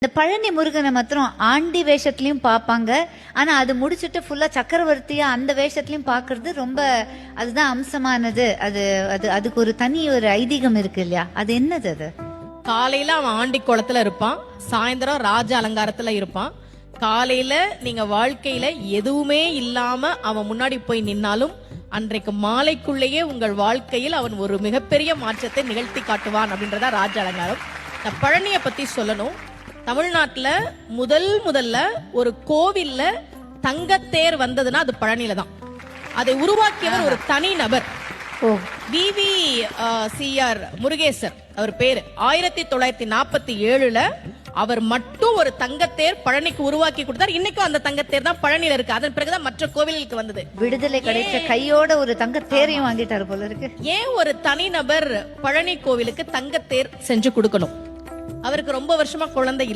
இந்த பழனி முருகனை மாத்திரம் ஆண்டி வேஷத்துலயும் பார்ப்பாங்க. ஆனா அது முடிச்சுட்டு ஃபுல்லா சக்கரவர்த்தியா அந்த வேஷத்துலயும் பாக்குறது ரொம்ப அதுதான் அம்சமானது. அது அது அதுக்கு ஒரு தனி ஒரு ஐதீகம் இருக்கு இல்லையா? அது என்னது? அது காலையில அவன் ஆண்டி குளத்துல இருப்பான், சாயந்தரம் ராஜ அலங்காரத்துல இருப்பான். காலையில நீங்க வாழ்க்கையில எதுவுமே இல்லாம அவன் முன்னாடி போய் நின்னாலும் அன்றைக்கு மாலைக்குள்ளேயே உங்கள் வாழ்க்கையில் அவன் ஒரு மிகப்பெரிய மாற்றத்தை நிகழ்த்தி காட்டுவான் அப்படின்றதா ராஜ அலங்காரம். இந்த பழனிய பத்தி சொல்லணும். தமிழ்நாட்டுல முதல்ல ஒரு கோவில்ல தங்கத்தேர் வந்ததுன்னா அது பழனியில தான். அதை உருவாக்கியவர் ஒரு தனி நபர். விவிசிஆர் முருகேசர் அவர் பேரு. 1947 அவர் மட்டும் ஒரு தங்கத்தேர் பழனிக்கு உருவாக்கி கொடுத்தார். இன்னைக்கும் அந்த தங்கத்தேர் தான் பழனியில இருக்கு. அதன் பிறகுதான் மற்ற கோவிலுக்கு வந்தது. விடுதலை கிடைச்ச கையோட ஒரு தங்கத்தேரையும் வாங்கிட்டாரு போல இருக்கு. ஏன் ஒரு தனி நபர் பழனி கோவிலுக்கு தங்கத்தேர் செஞ்சு கொடுக்கணும்? அவருக்கு ரொம்ப வருஷமா குழந்தை இல்ல.